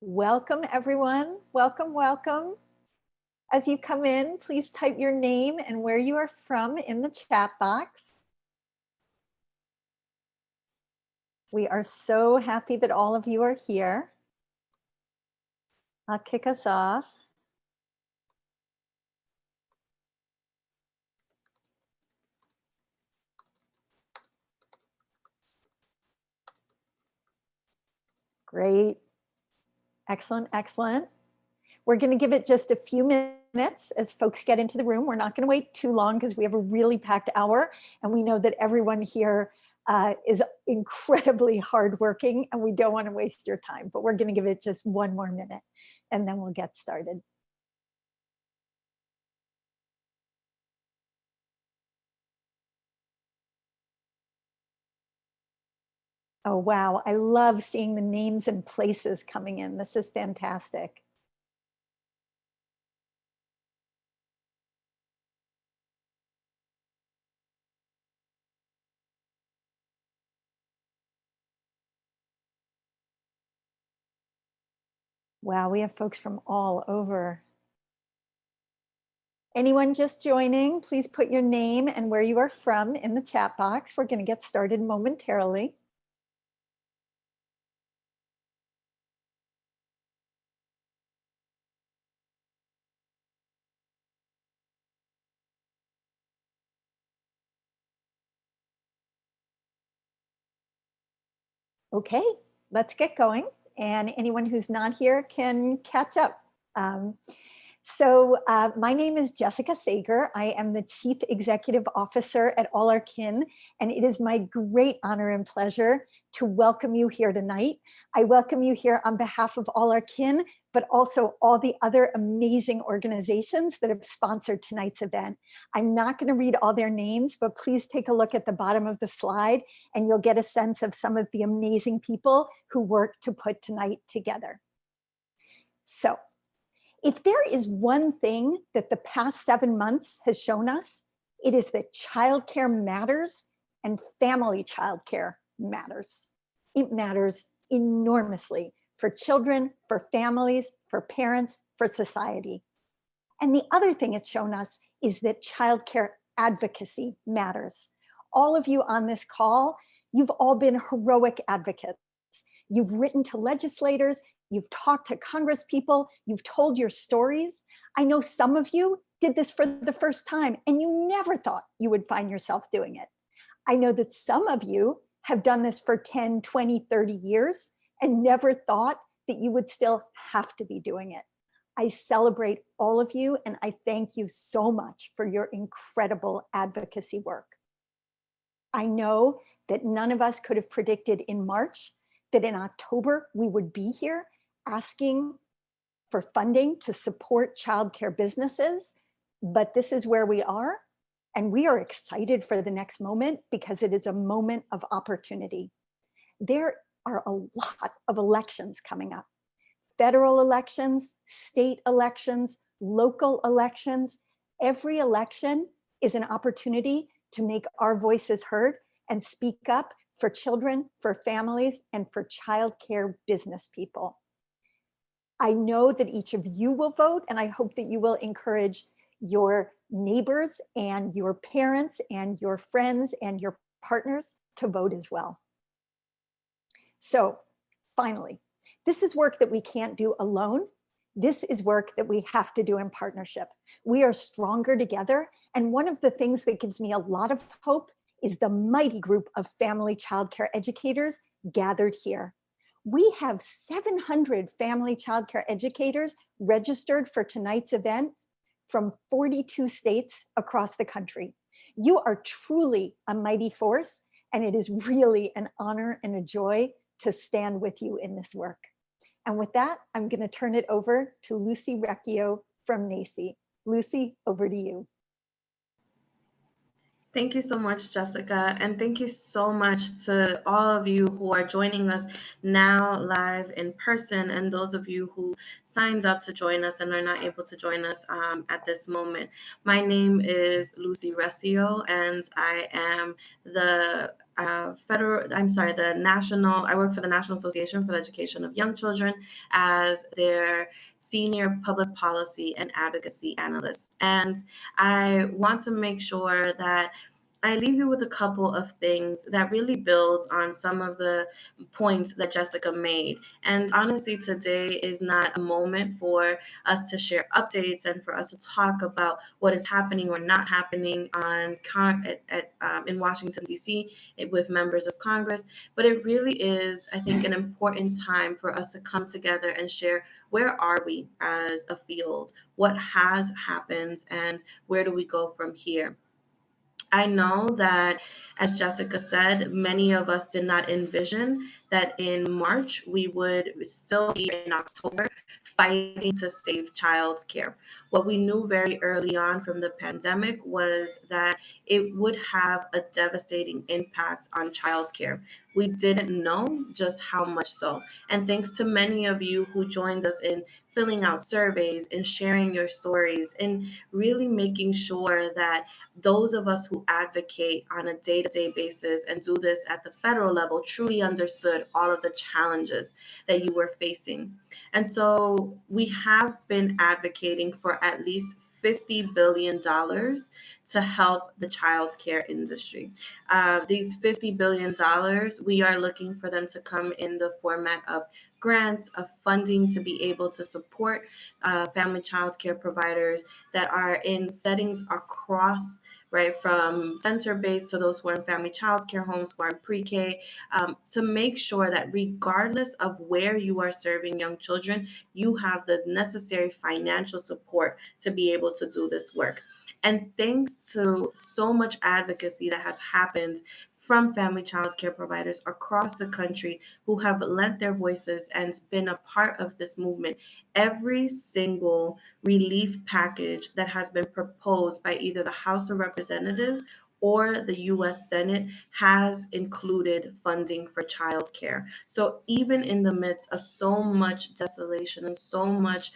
Welcome, everyone. Welcome, welcome. As you come in, please type your name and where you are from in the chat box. We are so happy that all of you are here. I'll kick us off. Great. Excellent, excellent. We're going to give it just a few minutes as folks get into the room. We're not going to wait too long because we have a really packed hour, and we know that everyone here is incredibly hardworking, and we don't want to waste your time, but we're going to give it just one more minute, and then we'll get started. Oh, wow. I love seeing the names and places coming in. This is fantastic. Wow, we have folks from all over. Anyone just joining, please put your name and where you are from in the chat box. We're going to get started momentarily. Okay, let's get going. And anyone who's not here can catch up. My name is Jessica Sager. I am the Chief Executive Officer at All Our Kin, and it is my great honor and pleasure to welcome you here tonight. I welcome you here on behalf of All Our Kin, but also all the other amazing organizations that have sponsored tonight's event. I'm not going to read all their names, but please take a look at the bottom of the slide and you'll get a sense of some of the amazing people who worked to put tonight together. So, if there is one thing that the past 7 months has shown us, it is that childcare matters and family childcare matters. It matters enormously for children, for families, for parents, for society. And the other thing it's shown us is that childcare advocacy matters. All of you on this call, you've all been heroic advocates. You've written to legislators, you've talked to Congress people, you've told your stories. I know some of you did this for the first time and you never thought you would find yourself doing it. I know that some of you have done this for 10, 20, 30 years and never thought that you would still have to be doing it. I celebrate all of you and I thank you so much for your incredible advocacy work. I know that none of us could have predicted in March that in October we would be here asking for funding to support childcare businesses, but this is where we are, and we are excited for the next moment because it is a moment of opportunity. There are a lot of elections coming up. Federal elections, state elections, local elections. Every election is an opportunity to make our voices heard and speak up for children, for families, and for childcare business people. I know that each of you will vote, and I hope that you will encourage your neighbors and your parents and your friends and your partners to vote as well. So finally, this is work that we can't do alone. This is work that we have to do in partnership. We are stronger together. And one of the things that gives me a lot of hope is the mighty group of family childcare educators gathered here. We have 700 family childcare educators registered for tonight's event from 42 states across the country. You are truly a mighty force, and it is really an honor and a joy to stand with you in this work. And with that, I'm going to turn it over to Lucy Recchio from NACI. Lucy, over to you. Thank you so much, Jessica. And thank you so much to all of you who are joining us now live in person, and those of you who signed up to join us and are not able to join us at this moment. My name is Lucy Recio, and I am the national, I work for the National Association for the Education of Young Children as their senior public policy and advocacy analyst. And I want to make sure that I leave you with a couple of things that really builds on some of the points that Jessica made. And honestly, today is not a moment for us to share updates and for us to talk about what is happening or not happening in Washington, D.C. With members of Congress. But it really is, I think, an important time for us to come together and share where are we as a field, what has happened, and where do we go from here. I know that, as Jessica said, many of us did not envision that in March we would still be in October fighting to save childcare. What we knew very early on from the pandemic was that it would have a devastating impact on childcare. We didn't know just how much so. And thanks to many of you who joined us in filling out surveys and sharing your stories and really making sure that those of us who advocate on a day to day basis and do this at the federal level truly understood all of the challenges that you were facing. And so we have been advocating for at least $50 billion to help the child care industry. These $50 billion, we are looking for them to come in the format of grants, of funding to be able to support family child care providers that are in settings across, right, from center-based to those who are in family child care homes, who are in pre-K, to make sure that regardless of where you are serving young children, you have the necessary financial support to be able to do this work. And thanks to so much advocacy that has happened from family child care providers across the country who have lent their voices and been a part of this movement, every single relief package that has been proposed by either the House of Representatives or the US Senate has included funding for childcare. So even in the midst of so much desolation and so much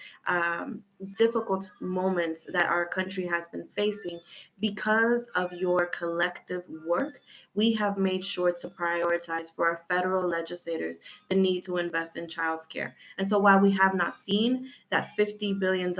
difficult moments that our country has been facing, because of your collective work, we have made sure to prioritize for our federal legislators the need to invest in childcare. And so while we have not seen that $50 billion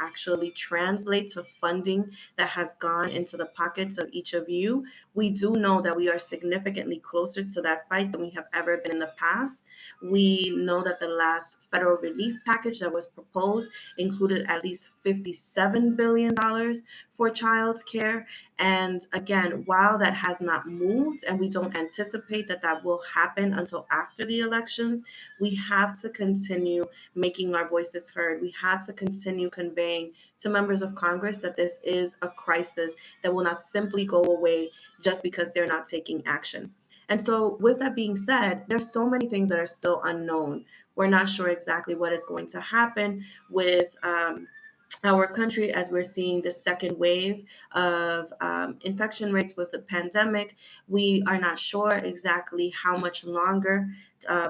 actually translate to funding that has gone into the pockets of each of you, we do know that we are significantly closer to that fight than we have ever been in the past. We know that the last federal relief package that was proposed included at least $57 billion for child care. And again, while that has not moved and we don't anticipate that that will happen until after the elections, we have to continue making our voices heard. We have to continue conveying to members of Congress that this is a crisis that will not simply go away just because they're not taking action. And so, with that being said, there's so many things that are still unknown. We're not sure exactly what is going to happen with our country as we're seeing the second wave of infection rates with the pandemic. We are not sure exactly how much longer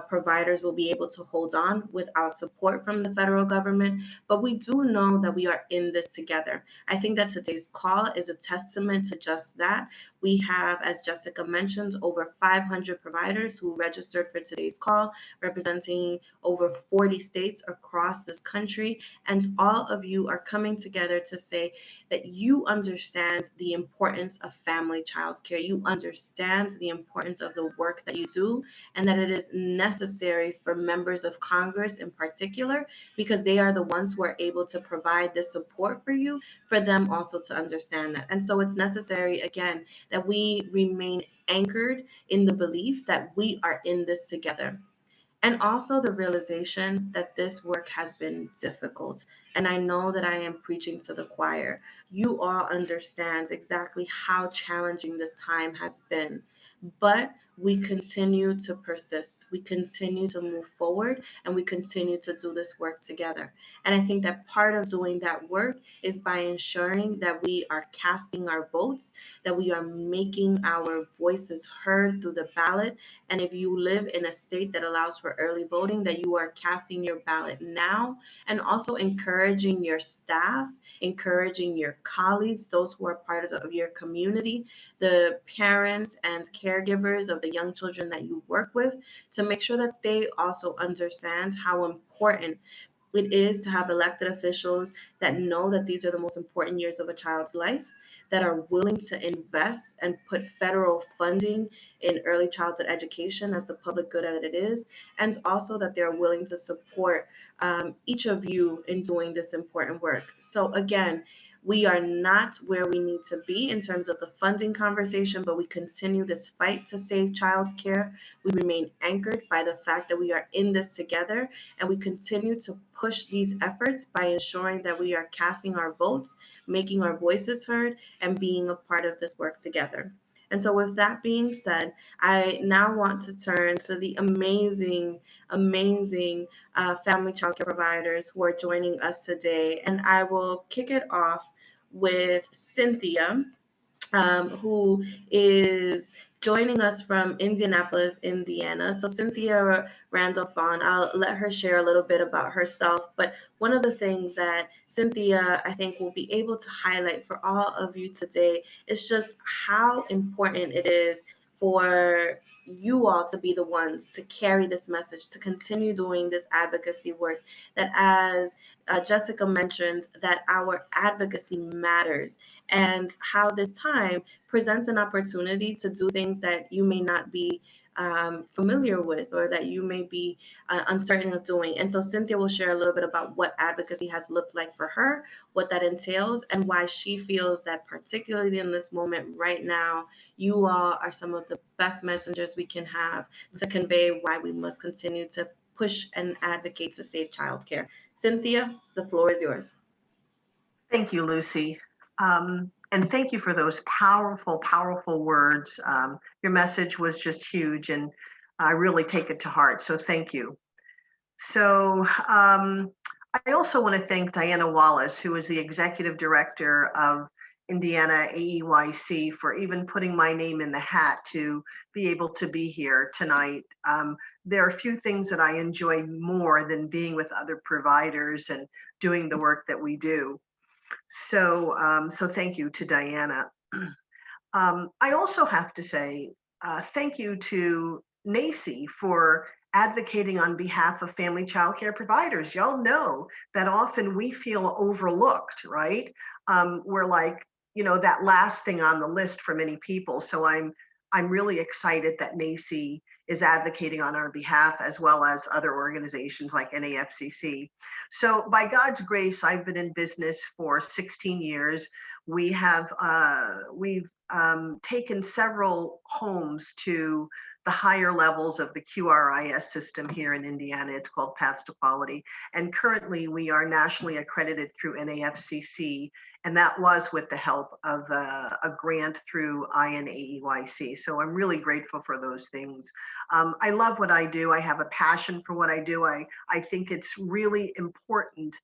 providers will be able to hold on without support from the federal government, but we do know that we are in this together. I think that today's call is a testament to just that. We have, as Jessica mentioned, over 500 providers who registered for today's call, representing over 40 states across this country. And all of you are coming together to say that you understand the importance of family child care. You understand the importance of the work that you do, and that it is necessary for members of Congress in particular, because they are the ones who are able to provide this support for you, for them also to understand that. And so it's necessary, again, that we remain anchored in the belief that we are in this together. And also the realization that this work has been difficult And I know that I am preaching to the choir. You all understand exactly how challenging this time has been. But we continue to persist. We continue to move forward and we continue to do this work together. And I think that part of doing that work is by ensuring that we are casting our votes, that we are making our voices heard through the ballot. And if you live in a state that allows for early voting, that you are casting your ballot now, and also encouraging your staff, encouraging your colleagues, those who are part of your community, the parents and caregivers of the young children that you work with, to make sure that they also understand how important it is to have elected officials that know that these are the most important years of a child's life, that are willing to invest and put federal funding in early childhood education as the public good that it is, and also that they're willing to support each of you in doing this important work. So, again, we are not where we need to be in terms of the funding conversation, but we continue this fight to save childcare. We remain anchored by the fact that we are in this together, and we continue to push these efforts by ensuring that we are casting our votes, making our voices heard, and being a part of this work together. And so, with that being said, I now want to turn to the amazing family childcare providers who are joining us today. And I will kick it off with Cynthia, who is joining us from Indianapolis, Indiana. So Cynthia Randolph Vaughn, I'll let her share a little bit about herself. But one of the things that Cynthia, I think, will be able to highlight for all of you today is just how important it is for you all to be the ones to carry this message, to continue doing this advocacy work, that as Jessica mentioned, that our advocacy matters, and how this time presents an opportunity to do things that you may not be familiar with, or that you may be uncertain of doing. And so Cynthia will share a little bit about what advocacy has looked like for her, what that entails, and why she feels that particularly in this moment right now, you all are some of the best messengers we can have to convey why we must continue to push and advocate to save childcare. Cynthia, the floor is yours. Thank you, Lucy. And thank you for those powerful, powerful words. Your message was just huge, and I really take it to heart. So thank you. So I also want to thank Diana Wallace, who is the executive director of Indiana AEYC, for even putting my name in the hat to be able to be here tonight. There are a few things that I enjoy more than being with other providers and doing the work that we do. So, so thank you to Diana. I also have to say thank you to NACI for advocating on behalf of family childcare providers. Y'all know that often we feel overlooked, right? We're like, you know, that last thing on the list for many people. So I'm really excited that NACI is advocating on our behalf, as well as other organizations like NAFCC. So by God's grace, I've been in business for 16 years. We've taken several homes to the higher levels of the QRIS system here in Indiana. It's called Paths to Quality. And currently we are nationally accredited through NAFCC, and that was with the help of a grant through INAEYC. So I'm really grateful for those things. I love what I do. I have a passion for what I do. I think it's really important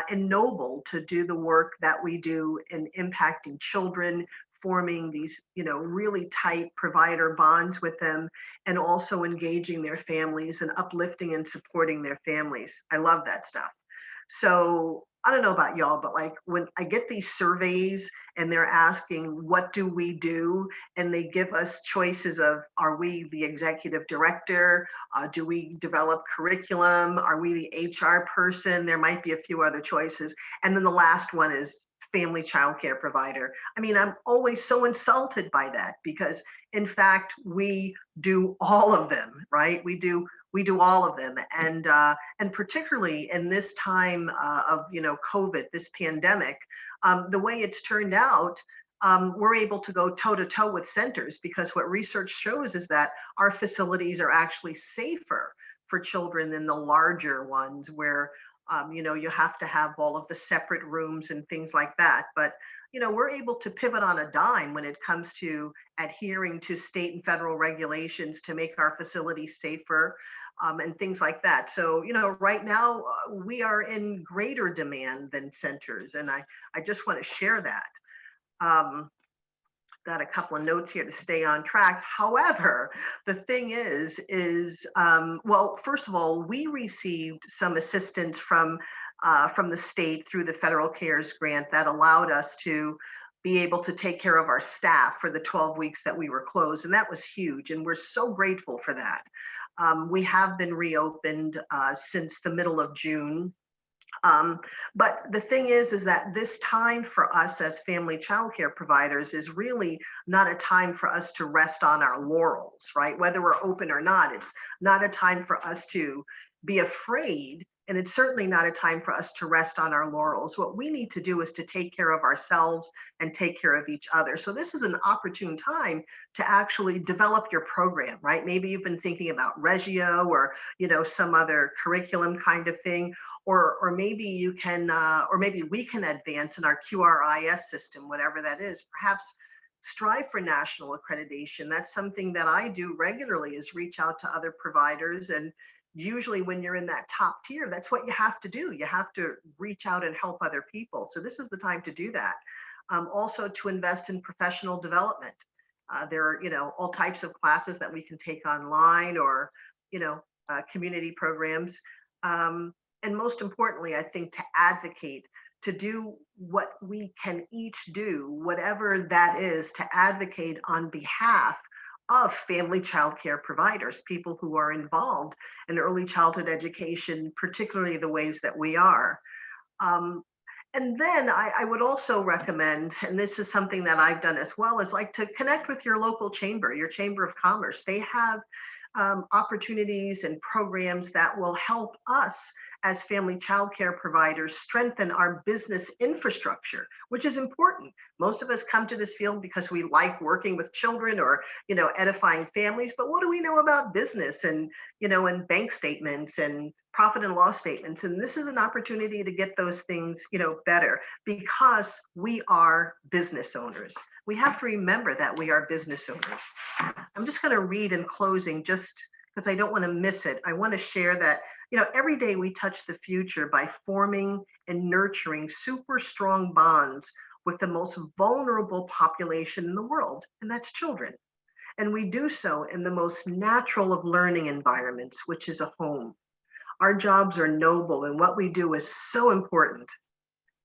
and noble to do the work that we do in impacting children, forming these, you know, really tight provider bonds with them, and also engaging their families and uplifting and supporting their families. I love that stuff. So I don't know about y'all, but like when I get these surveys and they're asking, what do we do? And they give us choices of, are we the executive director? Do we develop curriculum? Are we the HR person? There might be a few other choices. And then the last one is family childcare provider. I mean, I'm always so insulted by that, because in fact, we do all of them, right? We do all of them. And particularly in this time of, you know, COVID, this pandemic, the way it's turned out, we're able to go toe to toe with centers, because what research shows is that our facilities are actually safer for children than the larger ones, where You have to have all of the separate rooms and things like that. But, we're able to pivot on a dime when it comes to adhering to state and federal regulations to make our facilities safer, and things like that. So, right now we are in greater demand than centers. And I just want to share that. Um, got a couple of notes here to stay on track. However, the thing is, well, first of all, we received some assistance from the state through the federal CARES grant that allowed us to be able to take care of our staff for the 12 weeks that we were closed, and that was huge. And we're so grateful for that. We have been reopened since the middle of June. But the thing is that this time for us as family childcare providers is really not a time for us to rest on our laurels, right? Whether we're open or not, it's not a time for us to be afraid. And it's certainly not a time for us to rest on our laurels. What we need to do is to take care of ourselves and take care of each other. So this is an opportune time to actually develop your program, right? Maybe you've been thinking about Reggio or, some other curriculum kind of thing, or maybe you can, or maybe we can advance in our QRIS system, whatever that is. Perhaps strive for national accreditation. That's something that I do regularly, is reach out to other providers. And usually when you're in that top tier, that's what you have to do. You have to reach out and help other people. So this is the time to do that. Also to invest in professional development. There are, all types of classes that we can take online, or, community programs. And most importantly, I think to advocate, to do what we can each do, whatever that is, to advocate on behalf of family child care providers, people who are involved in early childhood education, particularly the ways that we are. And then I would also recommend, and this is something that I've done as well, is like to connect with your local chamber, your chamber of commerce. They have opportunities and programs that will help us as family childcare providers strengthen our business infrastructure, which is important. Most of us come to this field because we like working with children or, edifying families. But what do we know about business and, and bank statements and profit and loss statements? And this is an opportunity to get those things, better, because we are business owners. We have to remember that we are business owners. I'm just going to read in closing, just because I don't want to miss it. I want to share that, every day we touch the future by forming and nurturing super strong bonds with the most vulnerable population in the world, and that's children. And we do so in the most natural of learning environments, which is a home. Our jobs are noble, and what we do is so important.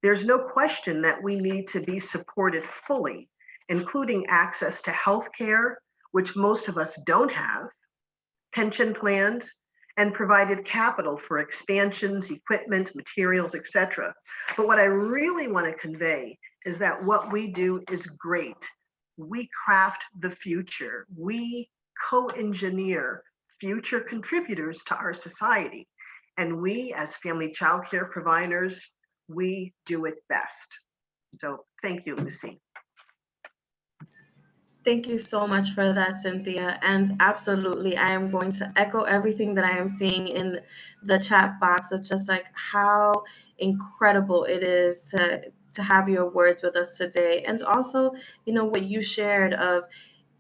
There's no question that we need to be supported fully, including access to health care, which most of us don't have, pension plans, and provided capital for expansions, equipment, materials, etc. But what I really want to convey is that what we do is great. We craft the future. We co-engineer future contributors to our society. And we, as family child care providers, we do it best. So thank you, Lucy. Thank you so much for that, Cynthia. And absolutely, I am going to echo everything that I am seeing in the chat box of just like how incredible it is to have your words with us today. And also, what you shared of,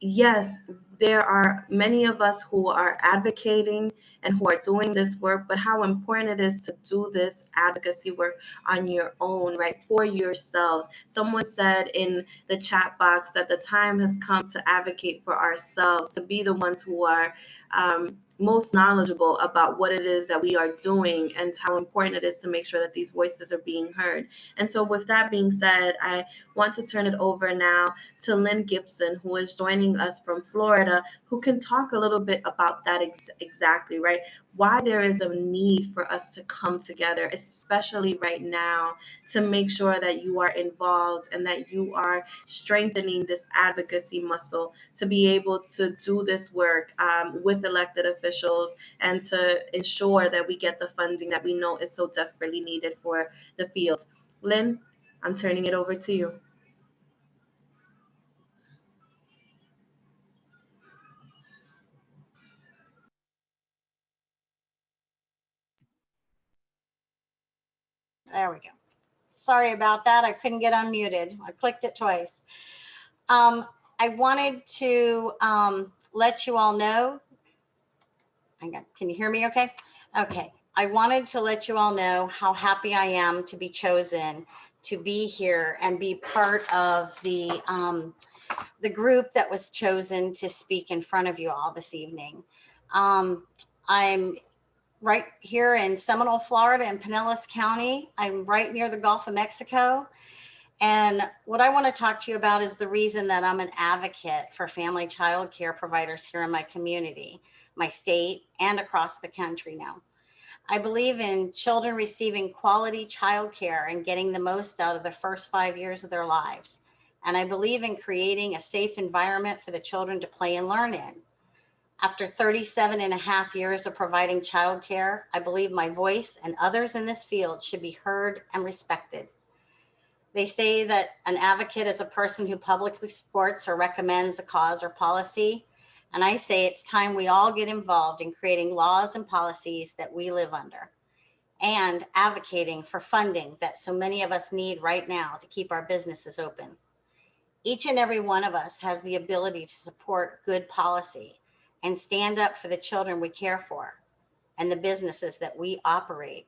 yes, there are many of us who are advocating and who are doing this work, but how important it is to do this advocacy work on your own, right? For yourselves. Someone said in the chat box that the time has come to advocate for ourselves, to be the ones who are most knowledgeable about what it is that we are doing and how important it is to make sure that these voices are being heard. And so with that being said, I want to turn it over now to Lynn Gibson, who is joining us from Florida, who can talk a little bit about that exactly, right? Why there is a need for us to come together, especially right now, to make sure that you are involved and that you are strengthening this advocacy muscle to be able to do this work with elected officials and to ensure that we get the funding that we know is so desperately needed for the field. Lynn, I'm turning it over to you. There we go. Sorry about that. I couldn't get unmuted. I clicked it twice. I wanted to let you all know. Hang on. Can you hear me okay? Okay. I wanted to let you all know how happy I am to be chosen to be here and be part of the group that was chosen to speak in front of you all this evening. I'm right here in Seminole, Florida, in Pinellas County. I'm right near the Gulf of Mexico. And what I want to talk to you about is the reason that I'm an advocate for family child care providers here in my community, my state, and across the country now. I believe in children receiving quality child care and getting the most out of the first 5 years of their lives. And I believe in creating a safe environment for the children to play and learn in. After 37 and a half years of providing child care, I believe my voice and others in this field should be heard and respected. They say that an advocate is a person who publicly supports or recommends a cause or policy. And I say it's time we all get involved in creating laws and policies that we live under and advocating for funding that so many of us need right now to keep our businesses open. Each and every one of us has the ability to support good policy and stand up for the children we care for and the businesses that we operate.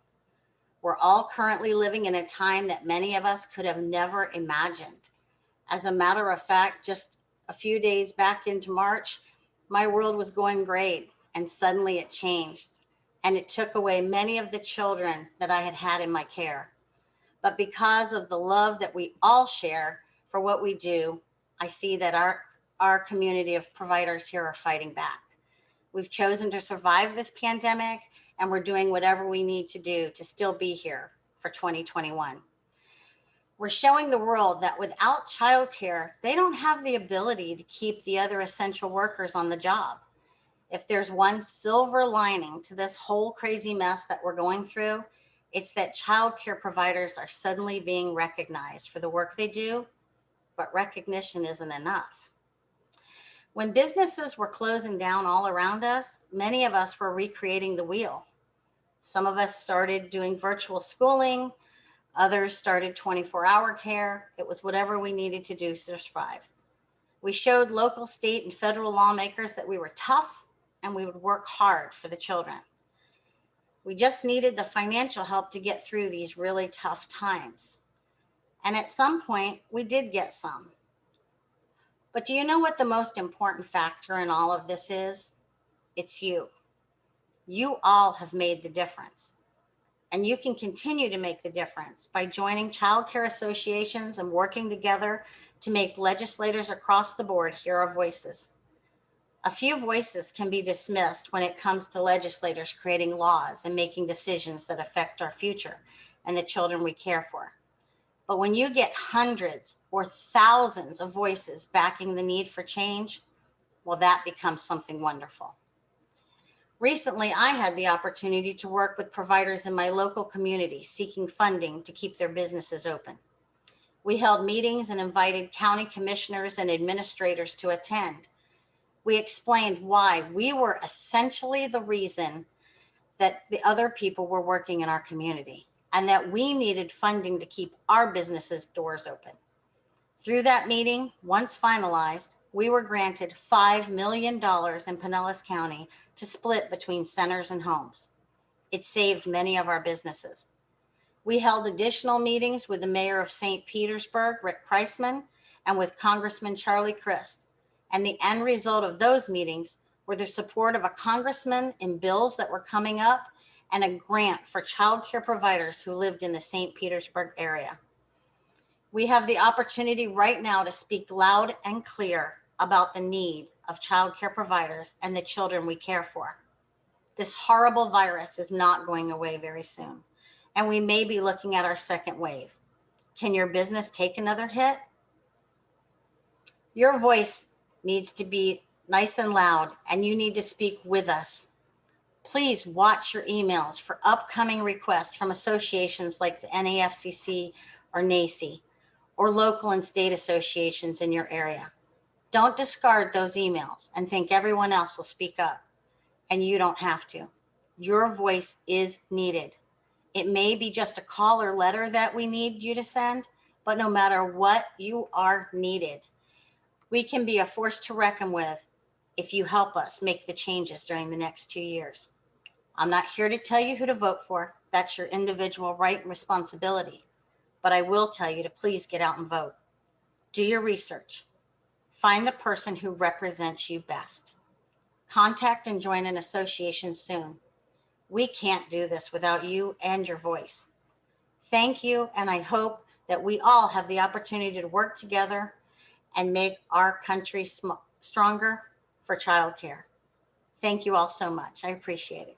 We're all currently living in a time that many of us could have never imagined. As a matter of fact, just a few days back into March, my world was going great, and suddenly it changed, and it took away many of the children that I had had in my care. But because of the love that we all share for what we do, I see that our community of providers here are fighting back. We've chosen to survive this pandemic, and we're doing whatever we need to do to still be here for 2021. We're showing the world that without childcare, they don't have the ability to keep the other essential workers on the job. If there's one silver lining to this whole crazy mess that we're going through, it's that childcare providers are suddenly being recognized for the work they do, but recognition isn't enough. When businesses were closing down all around us, many of us were recreating the wheel. Some of us started doing virtual schooling, others started 24-hour care. It was whatever we needed to do to survive. We showed local, state, and federal lawmakers that we were tough and we would work hard for the children. We just needed the financial help to get through these really tough times. And at some point, we did get some. But do you know what the most important factor in all of this is? It's you. You all have made the difference. And you can continue to make the difference by joining childcare associations and working together to make legislators across the board hear our voices. A few voices can be dismissed when it comes to legislators creating laws and making decisions that affect our future and the children we care for. But when you get hundreds or thousands of voices backing the need for change, well, that becomes something wonderful. Recently, I had the opportunity to work with providers in my local community seeking funding to keep their businesses open. We held meetings and invited county commissioners and administrators to attend. We explained why we were essentially the reason that the other people were working in our community and that we needed funding to keep our businesses' doors open. Through that meeting, once finalized, we were granted $5 million in Pinellas County to split between centers and homes. It saved many of our businesses. We held additional meetings with the mayor of St. Petersburg, Rick Kreisman, and with Congressman Charlie Crist. And the end result of those meetings were the support of a congressman in bills that were coming up and a grant for child care providers who lived in the St. Petersburg area. We have the opportunity right now to speak loud and clear about the need of child care providers and the children we care for. This horrible virus is not going away very soon, and we may be looking at our second wave. Can your business take another hit? Your voice needs to be nice and loud, and you need to speak with us. Please watch your emails for upcoming requests from associations like the NAFCC or NACI, or local and state associations in your area. Don't discard those emails and think everyone else will speak up, and you don't have to. Your voice is needed. It may be just a call or letter that we need you to send, but no matter what, you are needed. We can be a force to reckon with if you help us make the changes during the next 2 years. I'm not here to tell you who to vote for. That's your individual right and responsibility. But I will tell you to please get out and vote. Do your research. Find the person who represents you best. Contact and join an association soon. We can't do this without you and your voice. Thank you, and I hope that we all have the opportunity to work together and make our country stronger for childcare. Thank you all so much. I appreciate it.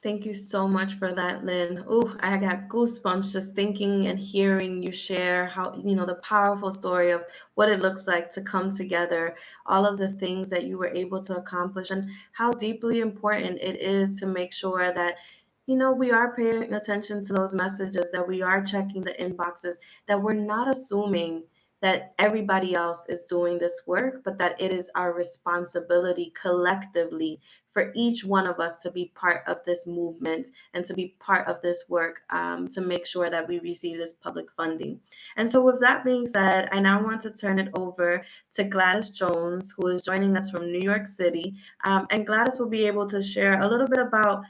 Thank you so much for that, Lynn. Oh, I got goosebumps just thinking and hearing you share how, the powerful story of what it looks like to come together, all of the things that you were able to accomplish, and how deeply important it is to make sure that, we are paying attention to those messages, that we are checking the inboxes, that we're not assuming that everybody else is doing this work, but that it is our responsibility collectively for each one of us to be part of this movement and to be part of this work, to make sure that we receive this public funding. And so with that being said, I now want to turn it over to Gladys Jones, who is joining us from New York City. And Gladys will be able to share a little bit about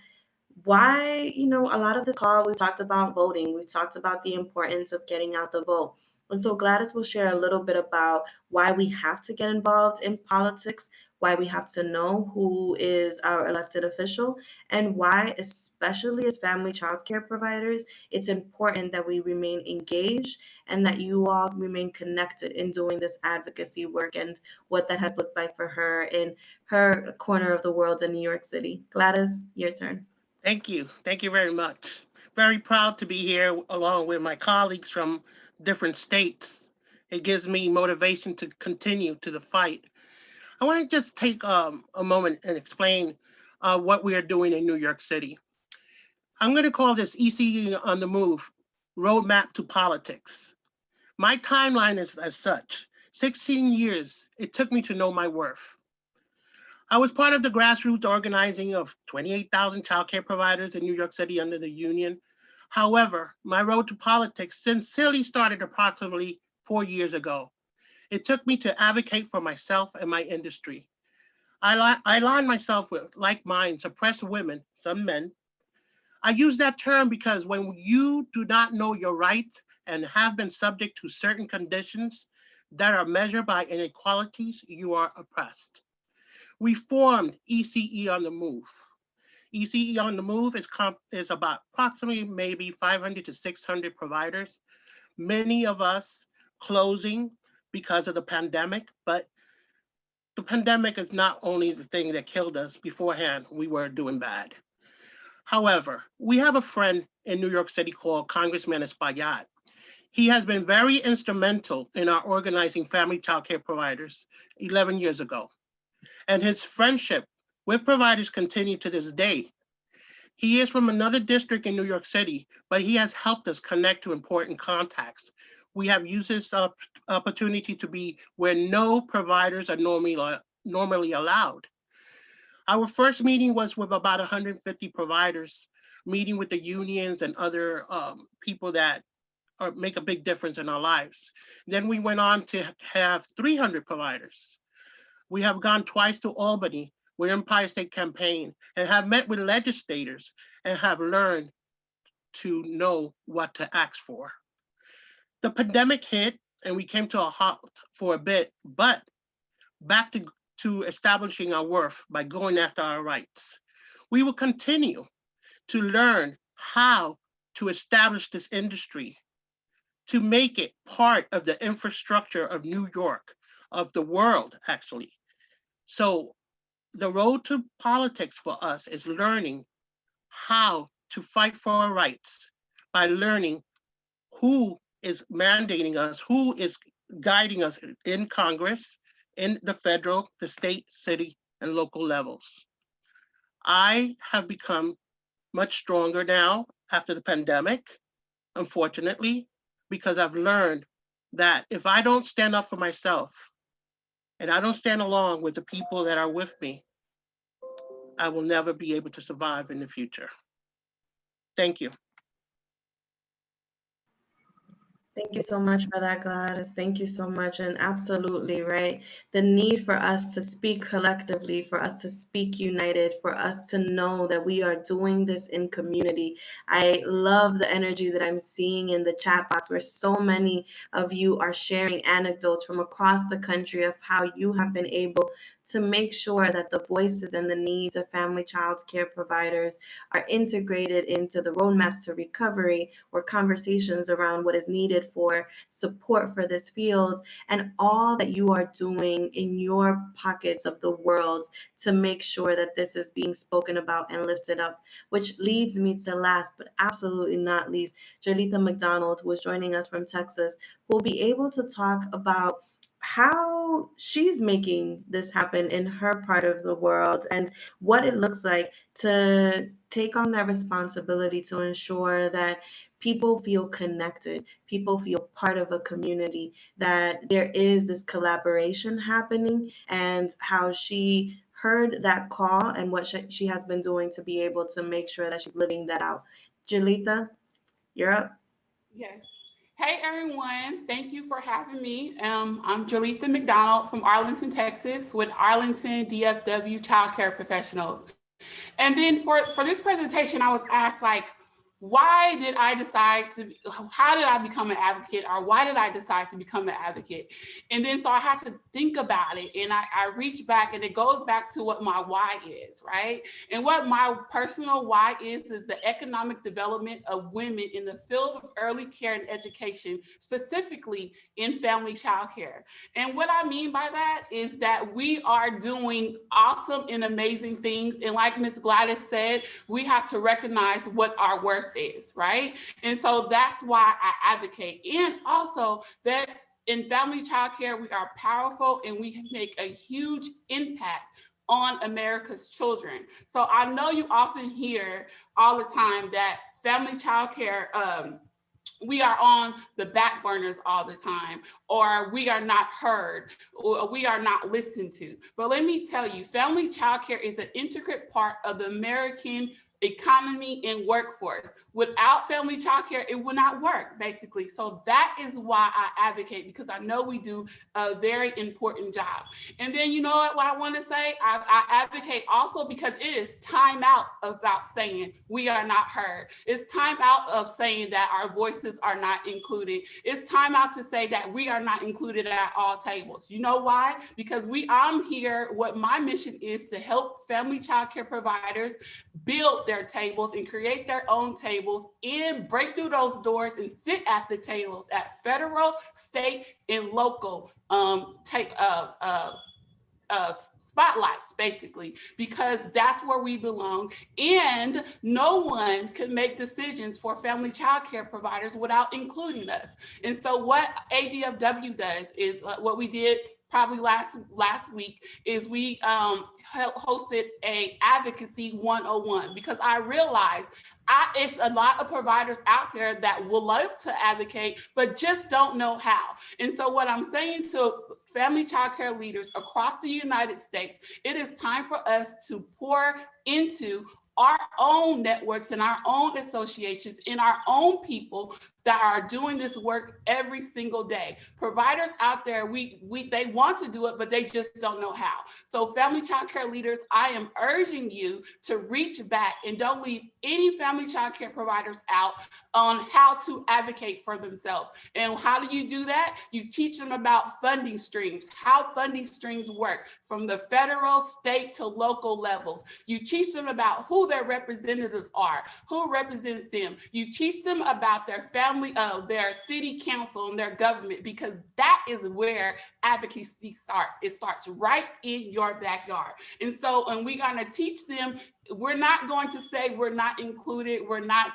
why, a lot of this call, we've talked about voting, we've talked about the importance of getting out the vote. And so Gladys will share a little bit about why we have to get involved in politics, why we have to know who is our elected official, and why, especially as family child care providers, it's important that we remain engaged and that you all remain connected in doing this advocacy work, and what that has looked like for her in her corner of the world in New York City. Gladys, your turn. Thank you. Thank you very much. Very proud to be here along with my colleagues from different states. It gives me motivation to continue to the fight. I want to just take a moment and explain what we are doing in New York City. I'm going to call this ECE on the Move, Roadmap to Politics. My timeline is as such. 16 years it took me to know my worth. I was part of the grassroots organizing of 28,000 childcare providers in New York City under the union. However, my road to politics sincerely started approximately 4 years ago. It took me to advocate for myself and my industry. I aligned myself with like-minded, oppressed women, some men. I use that term because when you do not know your rights and have been subject to certain conditions that are measured by inequalities, you are oppressed. We formed ECE on the Move. ECE on the Move is about approximately maybe 500 to 600 providers, many of us closing because of the pandemic, but the pandemic is not only the thing that killed us. Beforehand, we were doing bad. However, we have a friend in New York City called Congressman Espaillat. He has been very instrumental in our organizing family child care providers 11 years ago. And his friendship with providers continue to this day. He is from another district in New York City, but he has helped us connect to important contacts. We have used this opportunity to be where no providers are normally allowed. Our first meeting was with about 150 providers, meeting with the unions and other people that make a big difference in our lives. Then we went on to have 300 providers. We have gone twice to Albany with Empire State Campaign and have met with legislators and have learned to know what to ask for. The pandemic hit and we came to a halt for a bit, but back to establishing our worth by going after our rights. We will continue to learn how to establish this industry, to make it part of the infrastructure of New York, of the world, actually. So the road to politics for us is learning how to fight for our rights by learning who is mandating us, who is guiding us in Congress, in the federal, the state, city, and local levels. I have become much stronger now after the pandemic, unfortunately, because I've learned that if I don't stand up for myself and I don't stand along with the people that are with me, I will never be able to survive in the future. Thank you. Thank you so much for that, Gladys. Thank you so much. And absolutely, right? The need for us to speak collectively, for us to speak united, for us to know that we are doing this in community. I love the energy that I'm seeing in the chat box where so many of you are sharing anecdotes from across the country of how you have been able to make sure that the voices and the needs of family child care providers are integrated into the roadmaps to recovery or conversations around what is needed for support for this field, and all that you are doing in your pockets of the world to make sure that this is being spoken about and lifted up. Which leads me to last but absolutely not least, Jolita McDonald, who is joining us from Texas, who will be able to talk about how she's making this happen in her part of the world and what it looks like to take on that responsibility to ensure that people feel connected, people feel part of a community, that there is this collaboration happening, and how she heard that call and what she has been doing to be able to make sure that she's living that out. Jalita, you're up. Yes. Hey everyone, thank you for having me. I'm Jolita McDonald from Arlington, Texas, with Arlington DFW Child Care Professionals. And then for this presentation, I was asked like, why did I decide to, how did I become an advocate, or why did I decide to become an advocate? And then so I had to think about it, and I reached back, and it goes back to what my why is, right? And what my personal why is the economic development of women in the field of early care and education, specifically in family child care. And what I mean by that is that we are doing awesome and amazing things. And like Ms. Gladys said, we have to recognize what our worth is, right? And so that's why I advocate. And also that in family child care, we are powerful and we make a huge impact on America's children. So I know you often hear all the time that family child care, we are on the back burners all the time, or we are not heard, or we are not listened to. But let me tell you, family child care is an intricate part of the American economy and workforce. Without family child care, it will not work, basically. So that is why I advocate, because I know we do a very important job. And then you know what I want to say? I advocate also because it is time out about saying we are not heard. It's time out of saying that our voices are not included. It's time out to say that we are not included at all tables. You know why? Because I'm here, what my mission is to help family child care providers build their tables and create their own tables and break through those doors and sit at the tables at federal, state, and local spotlights, basically, because that's where we belong. And no one can make decisions for family child care providers without including us. And so what ADFW does is what we did probably last week is we hosted a advocacy 101, because I realized it's a lot of providers out there that would love to advocate, but just don't know how. And so what I'm saying to family child care leaders across the United States, it is time for us to pour into our own networks and our own associations and our own people that are doing this work every single day. Providers out there, they want to do it, but they just don't know how. So family child care leaders, I am urging you to reach back and don't leave any family child care providers out on how to advocate for themselves. And how do you do that? You teach them about funding streams, how funding streams work from the federal, state to local levels. You teach them about who their representatives are, who represents them. You teach them about their their city council and their government, because that is where advocacy starts. It starts right in your backyard. And so, and we're gonna teach them, we're not going to say we're not included, we're not,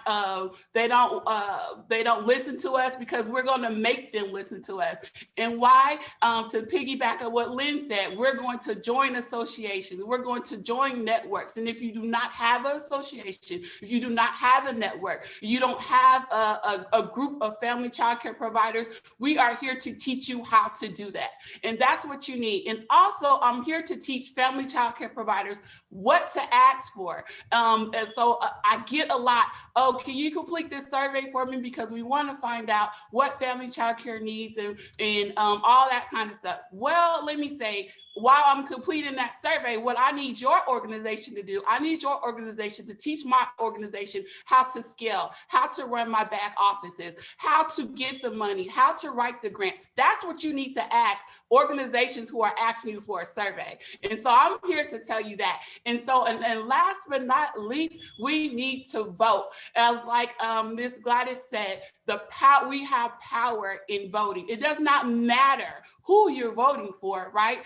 they don't listen to us, because we're gonna make them listen to us. And why? To piggyback on what Lynn said, we're going to join associations, we're going to join networks. And if you do not have an association, if you do not have a network, you don't have a group of family child care providers, we are here to teach you how to do that. And that's what you need. And also, I'm here to teach family child care providers what to ask for. And so I get a lot, oh, can you complete this survey for me? Because we want to find out what family child care needs and all that kind of stuff. Well, let me say, while I'm completing that survey, what I need your organization to do, I need your organization to teach my organization how to scale, how to run my back offices, how to get the money, how to write the grants. That's what you need to ask organizations who are asking you for a survey. And so I'm here to tell you that. And so, and last but not least, we need to vote. As like Ms. Gladys said, we have power in voting. It does not matter who you're voting for, right?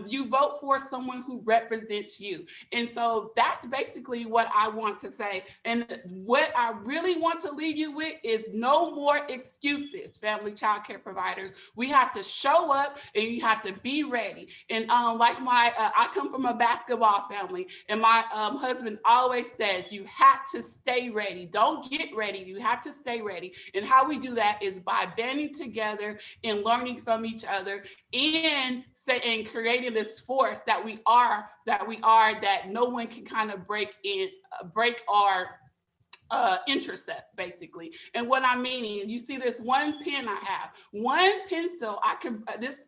You vote for someone who represents you. And so that's basically what I want to say. And what I really want to leave you with is no more excuses, family child care providers. We have to show up and you have to be ready. And like I come from a basketball family, and my husband always says, you have to stay ready. Don't get ready, you have to stay ready. And how we do that is by banding together and learning from each other and creating this force that no one can kind of break our intercept, basically. And what I mean is, you see this one pen I have, one pencil, this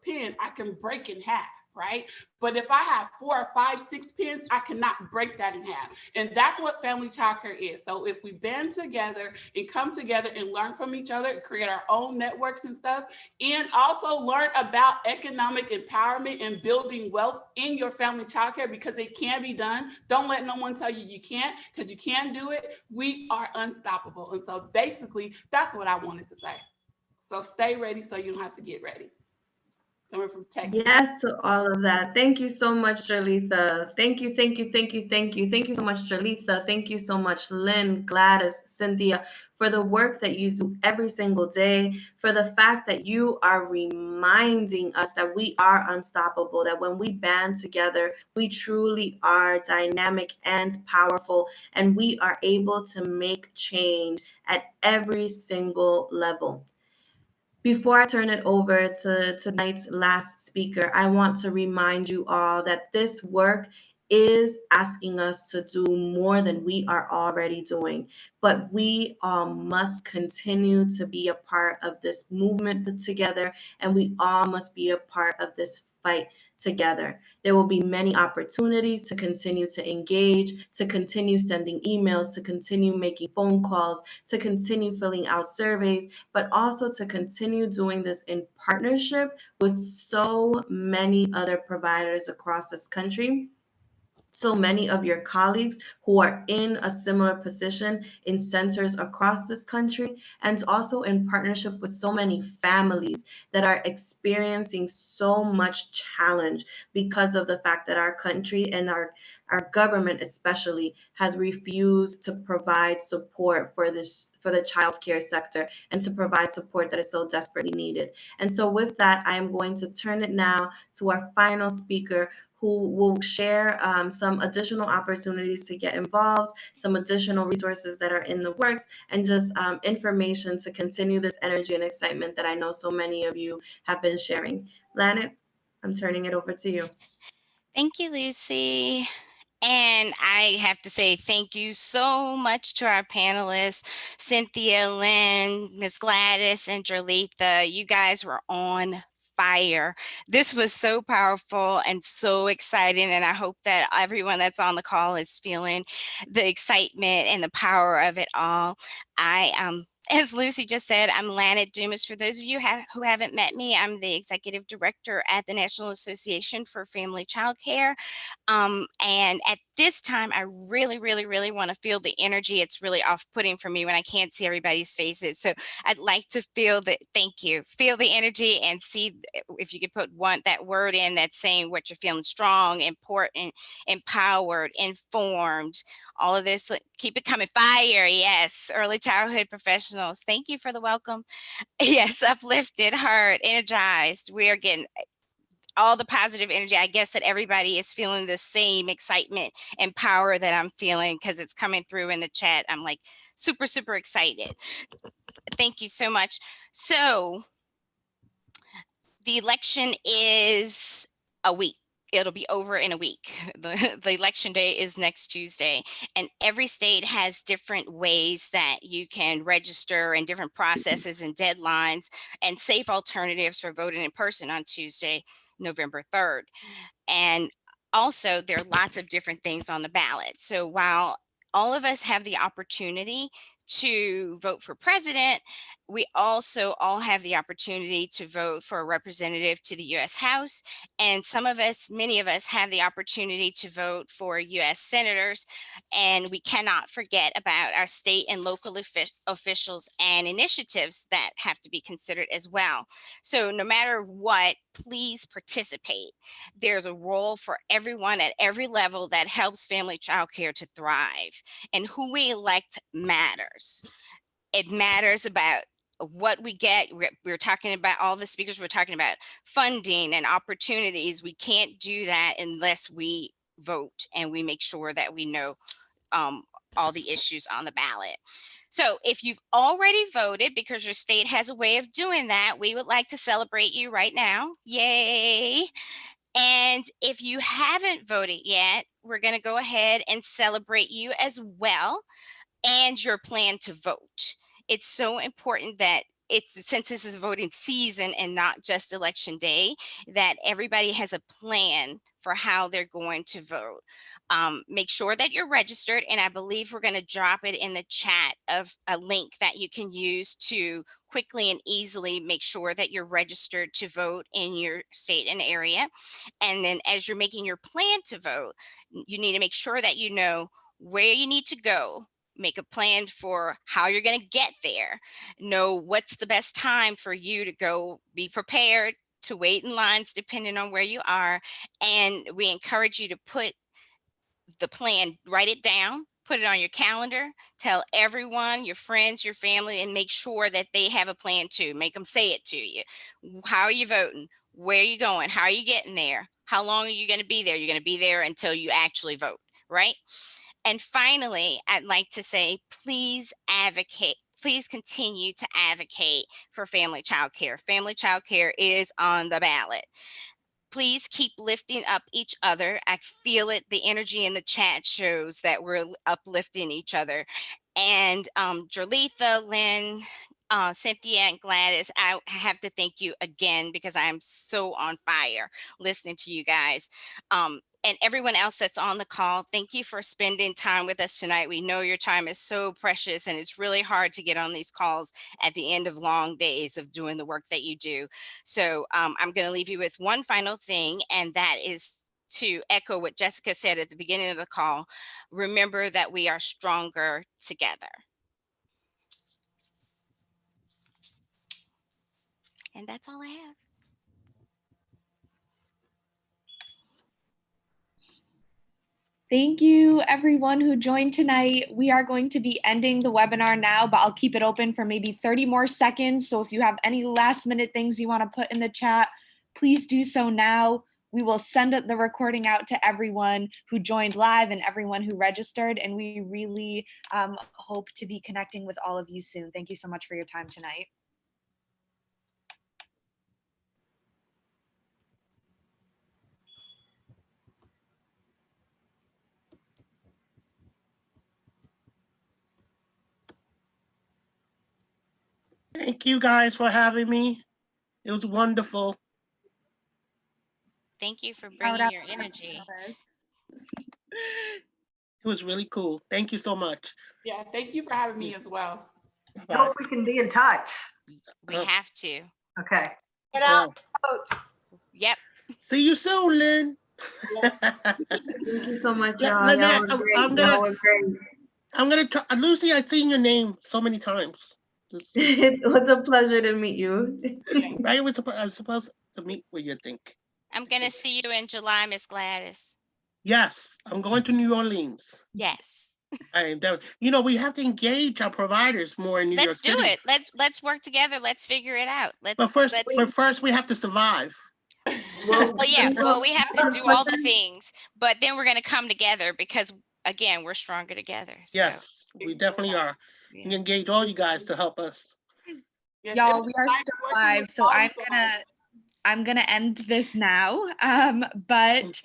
pen I can break in half, right? But if I have 4 or 5, 6 pens, I cannot break that in half. And that's what family childcare is. So if we band together and come together and learn from each other, create our own networks and stuff, and also learn about economic empowerment and building wealth in your family childcare, because it can be done. Don't let no one tell you you can't, because you can do it. We are unstoppable. And so basically, that's what I wanted to say. So stay ready so you don't have to get ready. Coming from Texas. Yes to all of that. Thank you so much, Jalitha. Thank you, thank you, thank you, thank you. Thank you so much, Jalitha. Thank you so much, Lynn, Gladys, Cynthia, for the work that you do every single day, for the fact that you are reminding us that we are unstoppable, that when we band together, we truly are dynamic and powerful, and we are able to make change at every single level. Before I turn it over to tonight's last speaker, I want to remind you all that this work is asking us to do more than we are already doing. But we all must continue to be a part of this movement put together, and we all must be a part of this fight together. There will be many opportunities to continue to engage, to continue sending emails, to continue making phone calls, to continue filling out surveys, but also to continue doing this in partnership with so many other providers across this country. So many of your colleagues who are in a similar position in centers across this country, and also in partnership with so many families that are experiencing so much challenge because of the fact that our country and our government especially has refused to provide support for the child care sector and to provide support that is so desperately needed. And so with that, I am going to turn it now to our final speaker, who will share some additional opportunities to get involved, some additional resources that are in the works, and just information to continue this energy and excitement that I know so many of you have been sharing. Lana, I'm turning it over to you. Thank you, Lucy. And I have to say thank you so much to our panelists, Cynthia, Lynn, Ms. Gladys, and Jalitha. You guys were on fire. This was so powerful and so exciting, and I hope that everyone that's on the call is feeling the excitement and the power of it all. As Lucy just said, I'm Lana Dumas. For those of you who haven't met me, I'm the Executive Director at the National Association for Family Child Care. And at this time, I really, really, really want to feel the energy. It's really off-putting for me when I can't see everybody's faces. So I'd like to feel feel the energy and see if you could put that word in that's saying what you're feeling: strong, important, empowered, informed, all of this. Keep it coming. Fire. Yes. Early childhood professionals. Thank you for the welcome. Yes. Uplifted, heard, energized. We are getting all the positive energy. I guess that everybody is feeling the same excitement and power that I'm feeling, because it's coming through in the chat. I'm like super, super excited. Thank you so much. So the election is a week it'll be over in a week. The election day is next Tuesday, and every state has different ways that you can register and different processes and deadlines and safe alternatives for voting in person on Tuesday, November 3rd. And also, there are lots of different things on the ballot. So while all of us have the opportunity to vote for president, we also all have the opportunity to vote for a representative to the US House. And some of us, many of us, have the opportunity to vote for US senators. And we cannot forget about our state and local officials and initiatives that have to be considered as well. So no matter what, please participate. There's a role for everyone at every level that helps family child care to thrive. And who we elect matters. It matters about what we get. We're talking about, all the speakers were talking about funding and opportunities. We can't do that unless we vote and we make sure that we know all the issues on the ballot. So if you've already voted, because your state has a way of doing that, we would like to celebrate you right now. Yay. And if you haven't voted yet, we're going to go ahead and celebrate you as well, and your plan to vote. It's so important that since this is voting season and not just election day, that everybody has a plan for how they're going to vote. Make sure that you're registered, and I believe we're going to drop it in the chat of a link that you can use to quickly and easily make sure that you're registered to vote in your state and area. And then as you're making your plan to vote, you need to make sure that you know where you need to go. Make a plan for how you're going to get there. Know what's the best time for you to go. Be prepared to wait in lines depending on where you are. And we encourage you to put the plan, write it down, put it on your calendar, tell everyone, your friends, your family, and make sure that they have a plan too. Make them say it to you. How are you voting? Where are you going? How are you getting there? How long are you going to be there? You're going to be there until you actually vote, right? And finally, I'd like to say, please advocate. Please continue to advocate for family child care. Family child care is on the ballot. Please keep lifting up each other. I feel it. The energy in the chat shows that we're uplifting each other. And Jerletha, Lynn, Cynthia, and Gladys, I have to thank you again because I am so on fire listening to you guys. And everyone else that's on the call, thank you for spending time with us tonight. We know your time is so precious, and it's really hard to get on these calls at the end of long days of doing the work that you do. So I'm going to leave you with one final thing, and that is to echo what Jessica said at the beginning of the call. Remember that we are stronger together. And that's all I have. Thank you, everyone who joined tonight. We are going to be ending the webinar now, but I'll keep it open for maybe 30 more seconds. So if you have any last minute things you want to put in the chat, please do so now. We will send the recording out to everyone who joined live and everyone who registered. And we really hope to be connecting with all of you soon. Thank you so much for your time tonight. Thank you guys for having me. It was wonderful. Thank you for bringing your energy. It was really cool. Thank you so much. Yeah, thank you for having me as well. I hope we can be in touch. We have to. Okay. Get out. Vote. Yep. See you soon, Lynn. Thank you so much, Yeah, y'all. Lynette, Y'all were great. I'm gonna- Y'all were great. I'm gonna try. Lucy, I've seen your name so many times. It was a pleasure to meet you. Right? I was supposed to meet with you, I think. I'm going to see you in July, Miss Gladys. Yes, I'm going to New Orleans. Yes. I am down. You know, we have to engage our providers more in New York City. Let's do it. Let's work together. Let's figure it out. But first we have to survive. Well, yeah. Well, we have to do all the things, but then we're going to come together because, again, we're stronger together. So. Yes, we definitely are. Yeah. We engage all you guys to help us. Y'all, we are still live, so I'm going to end this now. But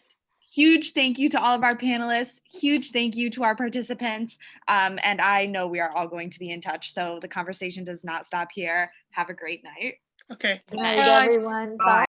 huge thank you to all of our panelists. Huge thank you to our participants. And I know we are all going to be in touch. So the conversation does not stop here. Have a great night. Okay. Good night, Bye. everyone. Bye. Bye.